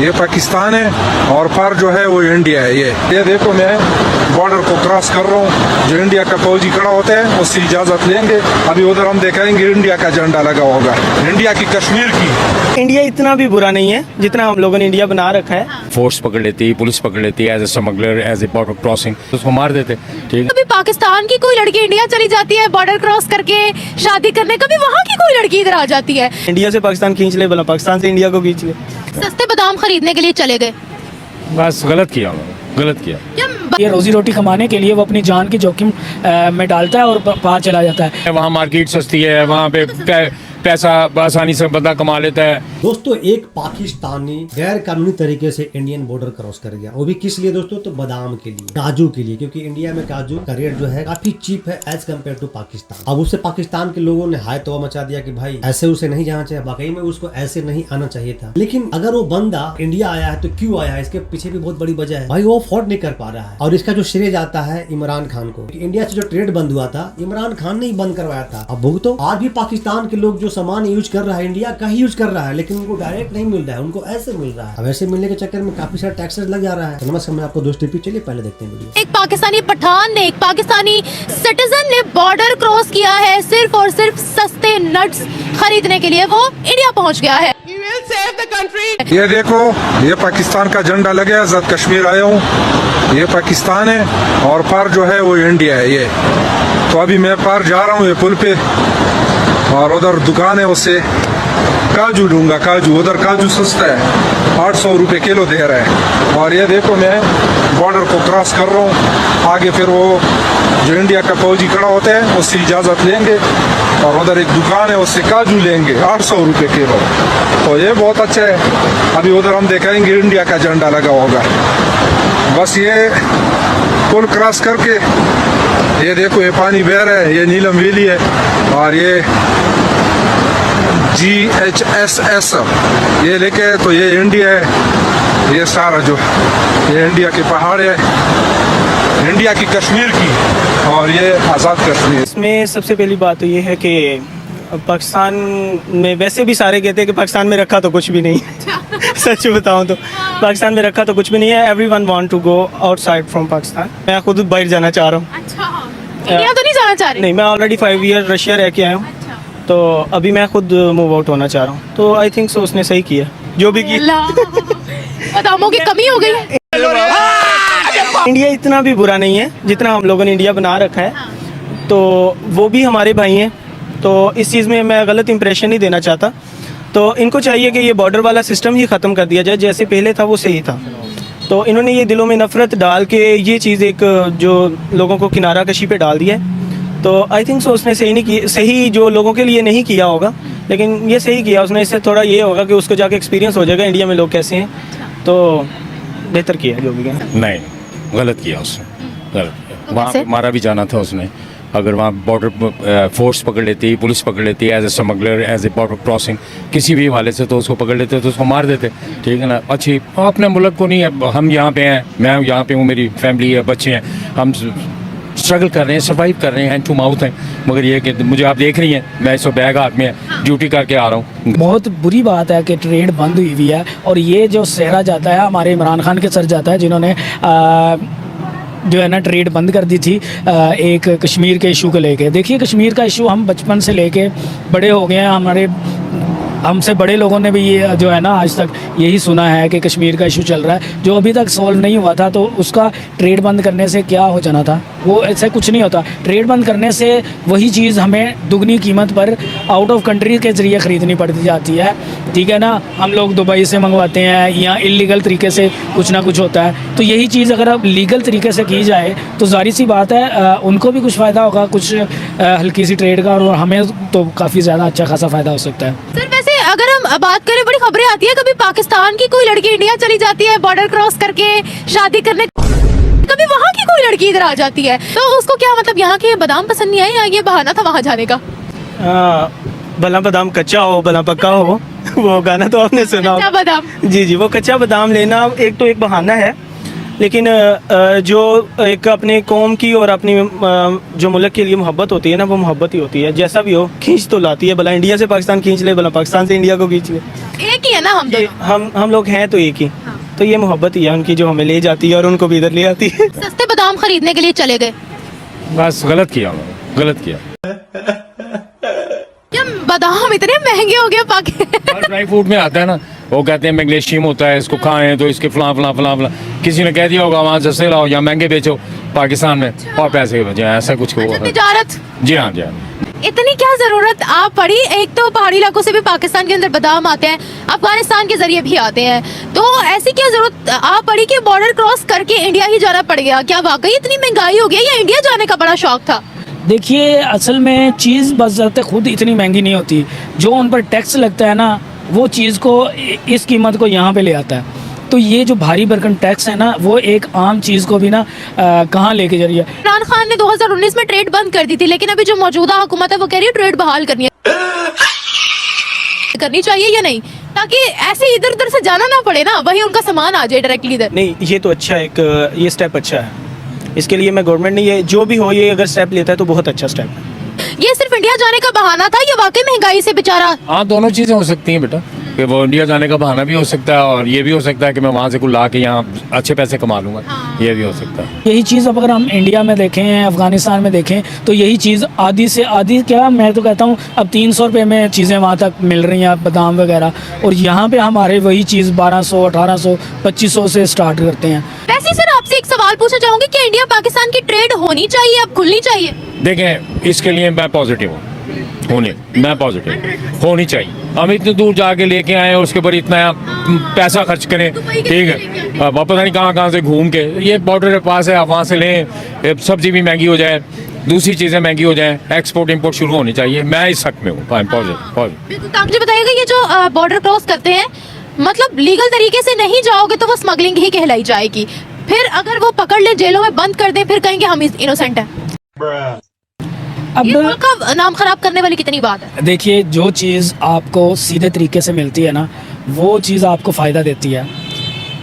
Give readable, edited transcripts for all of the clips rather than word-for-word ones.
ये पाकिस्तान है और पार जो है वो इंडिया है। ये देखो मैं बॉर्डर को क्रॉस कर रहा हूँ। जो इंडिया का फौजी खड़ा होता है उससे इजाजत लेंगे। अभी उधर हम दिखाएंगे इंडिया का झंडा लगा होगा, इंडिया की कश्मीर की। इंडिया इतना भी बुरा नहीं है जितना हम लोगों ने इंडिया बना रखा है। फोर्स पकड़ लेती, पुलिस पकड़ लेती as a smuggler, as a border crossing, तो उसको मार देते। ठीक है, कभी पाकिस्तान की कोई लड़की इंडिया चली जाती है बॉर्डर क्रॉस करके शादी करने, कभी वहाँ की कोई लड़की इधर आ जाती है। इंडिया से पाकिस्तान खींच ले, भला पाकिस्तान से इंडिया को खींच ले। सस्ते बादाम खरीदने के लिए चले गए। बस गलत किया उन्होंने, गलत किया। ये रोजी रोटी कमाने के लिए वो अपनी जान की जोखिम में डालता है और बाहर चला जाता है। वहाँ मार्केट सस्ती है, वहाँ पे पैसा आसानी से बंदा कमा लेता है। दोस्तों एक पाकिस्तानी गैर कानूनी तरीके से इंडियन बॉर्डर क्रॉस कर गया, वो भी किस लिए दोस्तों, तो बादाम के लिए, काजू के लिए, क्योंकि इंडिया में काजू का रेट जो है काफी चीप है एज कम्पेयर टू पाकिस्तान। अब उससे पाकिस्तान के लोगों ने हाय तो मचा दिया कि भाई ऐसे उसे नहीं जाना चाहिए, वाकई में उसको ऐसे नहीं आना चाहिए था। लेकिन अगर वो बंदा इंडिया आया है तो क्यों आया है, इसके पीछे भी बहुत बड़ी वजह है। भाई वो अफोर्ड नहीं कर पा रहा है और इसका जो श्रेय जाता है इमरान खान को। इंडिया से जो ट्रेड बंद हुआ था इमरान खान ने ही बंद करवाया था। अब भुगतो, आज भी पाकिस्तान के लोग जो सामान यूज कर रहा है इंडिया का ही यूज कर रहा है, लेकिन उनको डायरेक्ट नहीं मिल रहा है, उनको ऐसे मिल रहा है। अब ऐसे मिलने के चक्कर में काफी सारे टैक्सेस लग जा रहा है। तो नमस्कार, मैं आपको दोस्त टिप्पी, चलिए पहले देखते हैं वीडियो। एक पाकिस्तानी पठान ने, एक पाकिस्तानी सिटीजन ने बॉर्डर क्रॉस किया है सिर्फ और सिर्फ सस्ते नट्स खरीदने के लिए। वो इंडिया पहुंच गया है। ये देखो ये पाकिस्तान का झंडा लगे, आजाद कश्मीर आया हूँ। ये पाकिस्तान है और पार जो है वो इंडिया है। ये तो अभी मैं पार जा रहा हूँ ये पुल पे और उधर दुकान है, उससे काजू लूंगा। काजू उधर काजू सस्ता है, 800 रुपये किलो दे रहा है। और ये देखो मैं बॉर्डर को क्रॉस कर रहा हूँ। आगे फिर वो जो इंडिया का फौजी खड़ा होता है उससे इजाज़त लेंगे और उधर एक दुकान है, उससे काजू लेंगे 800 रुपये किलो। तो ये बहुत अच्छा है। अभी उधर हम दिखाएंगे इंडिया का झंडा लगा होगा। बस ये पुल क्रॉस करके ये देखो ये पानी बह रहा है, ये नीलम वैली है और ये GHSS ये लेके तो ये इंडिया है। ये सारा जो ये इंडिया के पहाड़ है, इंडिया की कश्मीर की, और ये आज़ाद कश्मीर। इसमें सबसे पहली बात तो ये है कि पाकिस्तान में वैसे भी सारे कहते हैं कि पाकिस्तान में रखा तो कुछ भी नहीं है। सच बताऊं तो पाकिस्तान में रखा तो कुछ भी नहीं है। Everyone want to go outside from Pakistan. मैं खुद बाहर जाना चाह रहा हूँ। इंडिया तो नहीं जाना चाह रही? नहीं, मैं ऑलरेडी 5 ईयर रशिया रह के आया हूँ। तो अभी मैं खुद मूव आउट होना चाह रहा हूँ। तो आई थिंक सो उसने सही किया जो भी किया। बादामों की कमी हो गई है। इंडिया इतना भी बुरा नहीं है जितना हम लोगों ने इंडिया बना रखा है। तो वो भी हमारे भाई हैं, तो इस चीज़ में मैं गलत इंप्रेशन नहीं देना चाहता। तो इनको चाहिए कि ये बॉर्डर वाला सिस्टम ही ख़त्म कर दिया जाए, जैसे पहले था वो सही था। तो इन्होंने ये दिलों में नफ़रत डाल के ये चीज़ एक जो लोगों को किनारा कशी पे डाल दिया है। तो आई थिंक सो उसने सही नहीं किया, सही जो लोगों के लिए नहीं किया होगा, लेकिन ये सही किया उसने। इससे थोड़ा ये होगा कि उसको जाके एक्सपीरियंस हो जाएगा इंडिया में लोग कैसे हैं। तो बेहतर किया जो भी किया। नहीं, गलत किया उसने, गलत किया। वहाँ पे मारा भी जाना था उसने। अगर वहाँ बॉर्डर फोर्स पकड़ लेती, पुलिस पकड़ लेती as a smuggler, as a border crossing, किसी भी हवाले से, तो उसको पकड़ लेते तो उसको मार देते। ठीक है ना। अच्छी अपने मुल्क को नहीं है, हम यहाँ पे हैं, मैं यहाँ पे हूँ, मेरी फैमिली है, बच्चे हैं, हम स्ट्रगल कर रहे हैं, सर्वाइव कर रहे हैं, हैंड टू माउथ हैं। मगर ये कि मुझे आप देख रही हैं, मैं इस बैग हाथ में ड्यूटी करके आ रहा हूँ। बहुत बुरी बात है कि ट्रेड बंद हुई हुई है और ये जो सहरा जाता है हमारे इमरान खान के सर जाता है, जिन्होंने जो है ना ट्रेड बंद कर दी थी एक कश्मीर के इशू को लेके। देखिए कश्मीर का इशू हम बचपन से लेके बड़े हो गए हैं, हमसे बड़े लोगों ने भी ये जो है ना आज तक यही सुना है कि कश्मीर का इशू चल रहा है, जो अभी तक सॉल्व नहीं हुआ था। तो उसका ट्रेड बंद करने से क्या हो जाना था, वो ऐसे कुछ नहीं होता। ट्रेड बंद करने से वही चीज़ हमें दुगनी कीमत पर आउट ऑफ कंट्री के ज़रिए ख़रीदनी पड़ती जाती है। ठीक है ना। हम लोग दुबई से मंगवाते हैं या इलीगल तरीके से कुछ ना कुछ होता है। तो यही चीज़ अगर अब लीगल तरीके से की जाए तो ज़ाहिर सी बात है उनको भी कुछ फ़ायदा होगा, कुछ हल्की सी ट्रेड का, और हमें तो काफ़ी ज़्यादा अच्छा खासा फ़ायदा हो सकता है। सर वैसे अगर हम बात करें, बड़ी खबरें आती है कभी पाकिस्तान की कोई लड़की इंडिया चली जाती है बॉर्डर क्रॉस करके शादी करने, कभी वहाँ की कोई लड़की इधर आ जाती है। तो उसको क्या मतलब यहाँ के बादाम पसंद नहीं आए या ये बहाना था वहाँ जाने का? भला बादाम कच्चा हो भला पक्का हो, वो गाना तो आपने सुना कच्चा होगा। बादाम। जी, वो कच्चा बादाम लेना एक तो एक बहाना है, लेकिन जो एक अपने कौम की और अपनी जो मुल्क के लिए मोहब्बत होती है ना, वो मोहब्बत ही होती है। जैसा भी हो खींच तो लाती है। भला इंडिया से पाकिस्तान खींच ले, भला पाकिस्तान से इंडिया को खींच ले, एक ही है है ना हम ये दोनों। हम लोग हैं तो एक ही, तो ये मोहब्बत ही है उनकी जो हमें ले जाती है और उनको भी इधर ले आती है। सस्ते बादाम खरीदने के लिए चले गए, बस गलत किया उन्होंने, गलत किया। क्या बादाम इतने महंगे हो गए हर ड्राई फ्रूट में आता है ना, वो कहते हैं मैग्नीशियम होता है, इसको खाएं तो इसके फलां फलां फलां फलां, किसी ने कह दिया होगा वहाँ सस्ते लाओ या महंगे बेचो पाकिस्तान में और पैसे बचे, ऐसा कुछ हुआ है। तिजारत जी हाँ, जी हाँ। इतनी क्या जरूरत आप पड़ी, एक तो पहाड़ी इलाकों से भी पाकिस्तान के अंदर बादाम आते हैं, अफगानिस्तान के जरिए भी आते हैं, तो ऐसी क्या जरूरत आप पड़ी कि बॉर्डर क्रॉस करके इंडिया ही जाना पड़ गया? क्या वाकई इतनी महंगाई हो गई या इंडिया जाने का बड़ा शौक था? देखिए असल में चीज़ बशर्ते खुद इतनी महंगी नहीं होती, जो उन पर टैक्स लगता है ना वो चीज़ को इस कीमत को यहाँ पे ले आता है। तो ये जो भारी भरकम टैक्स है ना वो एक आम चीज़ को भी ना कहाँ लेके जा रही है। इमरान खान ने 2019 में ट्रेड बंद कर दी थी, लेकिन अभी जो मौजूदा हुकूमत है वो कह रही है ट्रेड बहाल करनी चाहिए या नहीं, ताकि ऐसे इधर उधर से जाना ना पड़े ना, वही उनका सामान आ जाए डायरेक्टली इधर। नहीं ये तो अच्छा है, एक ये स्टेप अच्छा है, इसके लिए मैं गवर्नमेंट ने ये जो भी हो ये अगर स्टेप लेता है तो बहुत अच्छा स्टेप है। ये सिर्फ इंडिया जाने का बहाना था या वाकई महंगाई से बेचारा? हाँ, दोनों चीज़ें हो सकती हैं बेटा, कि वो इंडिया जाने का बहाना भी हो सकता है और ये भी हो सकता है कि मैं वहाँ से कुछ ला के यहाँ अच्छे पैसे कमा लूँगा, ये भी हो सकता है। यही चीज़ अब अगर हम इंडिया में देखें, अफगानिस्तान में देखें, तो यही चीज़ आधी से आधी, क्या मैं तो कहता हूँ अब 300 रुपये में चीज़ें वहाँ तक मिल रही हैं बादाम वगैरह, और यहाँ पे हमारे वही चीज़ 1200, 1800, 2500 से स्टार्ट करते हैं। वैसे सर आपसे एक सवाल पूछना चाहूंगी कि इंडिया पाकिस्तान की ट्रेड होनी चाहिए, अब खुलनी चाहिए? देखें, इसके लिए मैं पॉजिटिव हूँ, मैं पॉजिटिव होनी चाहिए। हम इतनी दूर जाके लेके आए और उसके ऊपर इतना पैसा खर्च करें, ठीक है, अब पता नहीं कहाँ से घूम के, ये बॉर्डर के पास है, आप वहाँ से लें, सब्जी भी महंगी हो जाए, दूसरी चीज़ें महंगी हो जाएं, एक्सपोर्ट इंपोर्ट शुरू होनी चाहिए। मैं इस हक में हूँ, पॉजिटिव। तो आप मुझे बताइएगा, ये जो बॉर्डर क्रॉस करते हैं मतलब लीगल तरीके से नहीं जाओगे तो वो स्मगलिंग ही कहलाई जाएगी, फिर अगर वो पकड़ ले जेलों में बंद कर दें फिर कहेंगे हम इनोसेंट हैं। अब ये मुल्क का नाम खराब करने वाली कितनी बात है। देखिए जो चीज़ आपको सीधे तरीके से मिलती है ना वो चीज़ आपको फ़ायदा देती है।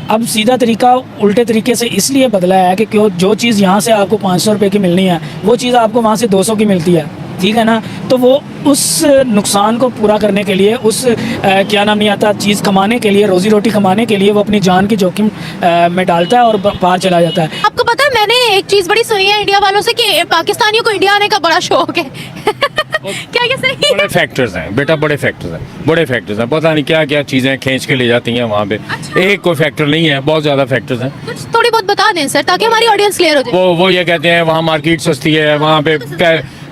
अब सीधा तरीका उल्टे तरीके से इसलिए बदला है कि क्यों जो चीज़ यहाँ से आपको 500 रुपये की मिलनी है वो चीज़ आपको वहाँ से 200 की मिलती है, ठीक है ना। तो वो उस नुकसान को पूरा करने के लिए, उस क्या नाम नहीं आता, चीज़ कमाने के लिए, रोज़ी रोटी कमाने के लिए वो अपनी जान की जोखिम में डालता है और बाहर चला जाता है। आपको पता है मैंने एक चीज़ बड़ी सुनी है इंडिया वालों से कि पाकिस्तानियों को इंडिया आने का बड़ा शौक है। क्या ये सही है? बड़े फैक्टर्स हैं बेटा, बड़े फैक्टर्स हैं, पता नहीं क्या क्या चीज़ें खींच के ले जाती हैं वहाँ पे। एक कोई फैक्टर नहीं है, बहुत ज़्यादा फैक्टर्स हैं। कुछ थोड़ी बहुत बता दें सर ताकि हमारी ऑडियंस क्लियर हो जाए। वो ये कहते हैं वहाँ मार्केट सस्ती है, वहाँ पे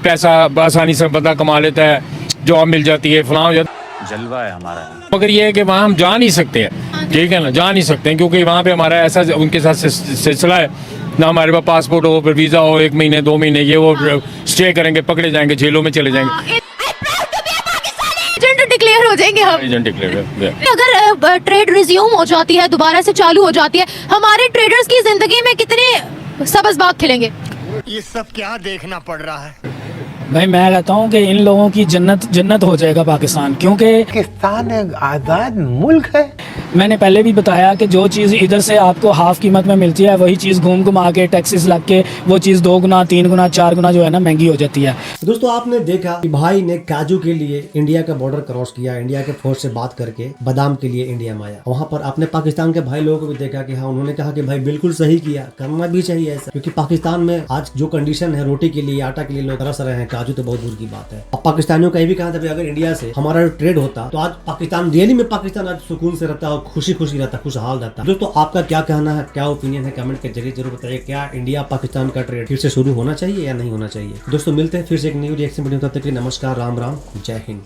पैसा आसानी से बंदा कमा लेता है, जॉब मिल जाती है, फलां हो जाता है, जलवा है हमारा। मगर ये है कि वहाँ हम जा नहीं सकते हैं, ठीक है ना, जा नहीं सकते हैं क्योंकि वहाँ पे हमारा ऐसा उनके साथ सिलसिला है ना, हमारे पास पासपोर्ट हो, फिर वीज़ा हो, 1 महीने 2 महीने, ये वो स्टे करेंगे, पकड़े जाएंगे, जेलों में चले जाएंगे, एजेंट डिक्लेयर हो जाएंगे हम। Agent declare. अगर ट्रेड रिज्यूम हो जाती है, दोबारा से चालू हो जाती है, हमारे ट्रेडर्स की जिंदगी में कितने सब्ज़ बाग खिलेंगे? ये सब क्या देखना पड़ रहा है भाई मैं कहता हूँ कि इन लोगों की जन्नत हो जाएगा पाकिस्तान, क्योंकि पाकिस्तान एक आज़ाद मुल्क है। मैंने पहले भी बताया कि जो चीज़ इधर से आपको हाफ कीमत में मिलती है वही चीज़ घूम घुमा के टैक्सेस लग के वो चीज़ 2 गुना 3 गुना 4 गुना जो है ना महंगी हो जाती है। दोस्तों आपने देखा कि भाई ने काजू के लिए इंडिया का बॉर्डर क्रॉस किया, इंडिया के फोर्स से बात करके बादाम के लिए इंडिया में आया। वहाँ पर आपने पाकिस्तान के भाई लोगों को भी देखा कि हाँ उन्होंने कहा कि भाई बिल्कुल सही किया, करना भी चाहिए ऐसा, क्योंकि पाकिस्तान में आज जो कंडीशन है रोटी के लिए, आटा के लिए लोग तरस रहे हैं, काजू तो बहुत दूर की बात है। अब पाकिस्तानियों का ये भी कहा था अगर इंडिया से हमारा ट्रेड होता तो आज पाकिस्तान रियली में पाकिस्तान आज सुकून से रहता और खुशी रहता, खुशहाल रहता। दोस्तों आपका क्या कहना है, क्या ओपिनियन है, कमेंट के जरिए जरूर बताइए। क्या इंडिया पाकिस्तान का ट्रेड फिर से शुरू होना चाहिए या नहीं होना चाहिए? दोस्तों मिलते हैं फिर से एक न्यू रिएक्शन वीडियो, तब तक के लिए नमस्कार, राम राम, जय हिंद।